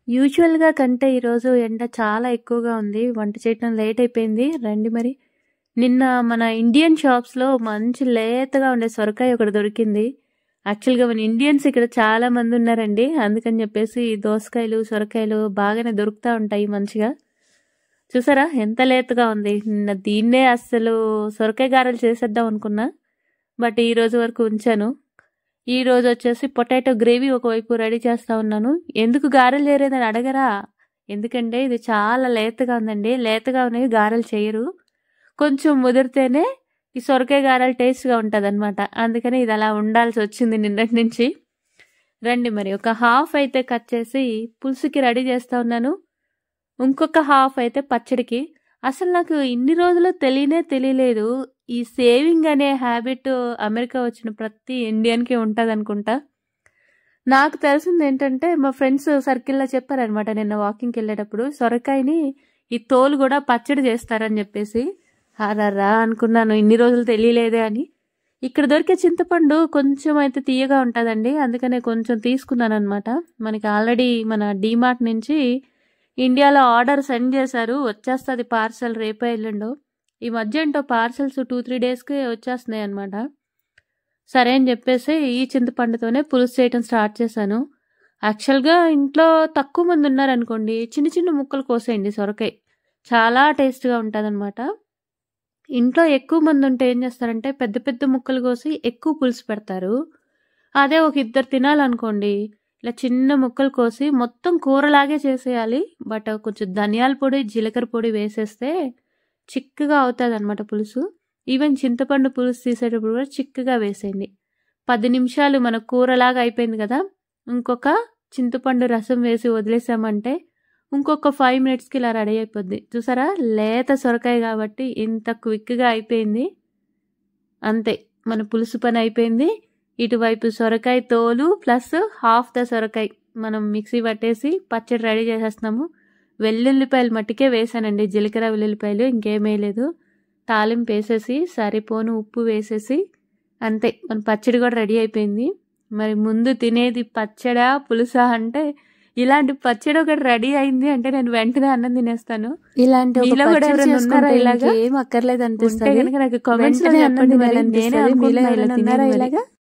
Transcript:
యూజువల్‌గా కంటే ఈరోజు ఎండ చాలా ఎక్కువగా ఉంది. వంట చేయటం లేట్ అయిపోయింది. రండి మరి. నిన్న మన ఇండియన్ షాప్స్‌లో మంచి లేతగా ఉండే సొరకాయ ఒకటి దొరికింది. యాక్చువల్‌గా మన ఇండియన్స్ ఇక్కడ చాలా మందున్నారండి. అందుకని చెప్పేసి దోసకాయలు, సొరకాయలు బాగానే దొరుకుతా ఉంటాయి మంచిగా. చూసారా ఎంత లేతగా ఉంది. నిన్న దీన్నే అస్సలు సొరకాయ గారెలు చేసేద్దాం అనుకున్నా. బట్ ఈ రోజు వరకు ఉంచాను. ఈరోజు వచ్చేసి పొటాటో గ్రేవీ ఒకవైపు రెడీ చేస్తా ఉన్నాను. ఎందుకు గారెలు చేయలేదని అడగరా? ఎందుకంటే ఇది చాలా లేతగా ఉందండి. లేతగా ఉన్నవి గారెలు చేయరు. కొంచెం ముదిరితేనే ఈ సొరకాయ గారెలు టేస్ట్గా ఉంటుందన్నమాట. అందుకని ఇది అలా ఉండాల్సి వచ్చింది నిన్నటి నుంచి. రండి మరి ఒక హాఫ్ అయితే కట్ చేసి పులుసుకి రెడీ చేస్తా ఉన్నాను. ఇంకొక హాఫ్ అయితే పచ్చడికి. అసలు నాకు ఇన్ని రోజులు తెలియలేదు. ఈ సేవింగ్ అనే హ్యాబిట్ అమెరికా వచ్చిన ప్రతి ఇండియన్‌కి ఉంటదనుకుంటా. నాకు తెలిసింది ఏంటంటే మా ఫ్రెండ్స్ సర్కిల్‌లో చెప్పారనమాట నిన్న వాకింగ్‌కి వెళ్ళేటప్పుడు. సొరకాయని ఈ తోలు కూడా పచ్చడి చేస్తారని చెప్పేసి. అరరా అనుకున్నాను ఇన్ని రోజులు తెలియలేదే అని. ఇక్కడ దొరికే చింతపండు కొంచెం అయితే తీయగా ఉంటుందండి. అందుకనే కొంచెం తీసుకున్నాను అనమాట. మనకి ఆల్రెడీ మన డీమార్ట్ నుంచి ఇండియాలో ఆర్డర్ సెండ్ చేశారు. వచ్చేస్తుంది పార్సల్ రేపో ఎల్లుండో. ఈ మధ్య ఏంటో పార్సల్స్ 2-3 డేస్కి వచ్చేస్తున్నాయి అనమాట. సరే అని చెప్పేసి ఈ చింతపండుతోనే పులుసు చేయటం స్టార్ట్ చేశాను. యాక్చువల్గా ఇంట్లో తక్కువ మంది ఉన్నారనుకోండి, చిన్న చిన్న ముక్కలు కోసేయండి సొరకాయ. చాలా టేస్ట్గా ఉంటుందన్నమాట. ఇంట్లో ఎక్కువ మంది ఉంటే ఏం చేస్తారంటే పెద్ద పెద్ద ముక్కలు కోసి ఎక్కువ పులుసు పెడతారు. అదే ఒక ఇద్దరు తినాలనుకోండి, ఇలా చిన్న ముక్కలు కోసి మొత్తం కూరలాగే చేసేయాలి. బట్ కొంచెం ధనియాల పొడి, జీలకర్ర పొడి వేసేస్తే చిక్కగా అవుతుంది అనమాట పులుసు. ఈవెన్ చింతపండు పులుసు తీసేటప్పుడు కూడా చిక్కగా వేసేయండి. 10 నిమిషాలు మన కూరలాగా అయిపోయింది కదా. ఇంకొక చింతపండు రసం వేసి వదిలేసామంటే ఇంకొక 5 మినిట్స్కి ఇలా రెడీ అయిపోద్ది. చూసారా లేత సొరకాయ కాబట్టి ఇంత క్విక్గా అయిపోయింది. అంతే మన పులుసు పని అయిపోయింది. ఇటువైపు సొరకాయ తోలు ప్లస్ హాఫ్ ద సొరకాయ మనం మిక్సీ పట్టేసి పచ్చడి రెడీ చేసేస్తున్నాము. వెల్లుల్లిపాయలు మట్టికే వేసానండి, జీలకర్ర వెల్లుల్లిపాయలు, ఇంకేం వేయలేదు. తాలింపు వేసేసి సరిపోను ఉప్పు వేసేసి అంతే మన పచ్చడి కూడా రెడీ అయిపోయింది. మరి ముందు తినేది పచ్చడా పులుసా అంటే ఇలాంటి పచ్చడి ఒకటి రెడీ అయింది అంటే నేను వెంటనే అన్నం తినేస్తాను. ఇలాంటి ఏం అక్కర్లేదు అనిపిస్తుంది. నాకు కామెంట్స్ లో చెప్పండి. నేనే అనుకుంటున్నా ఇలా తినేది.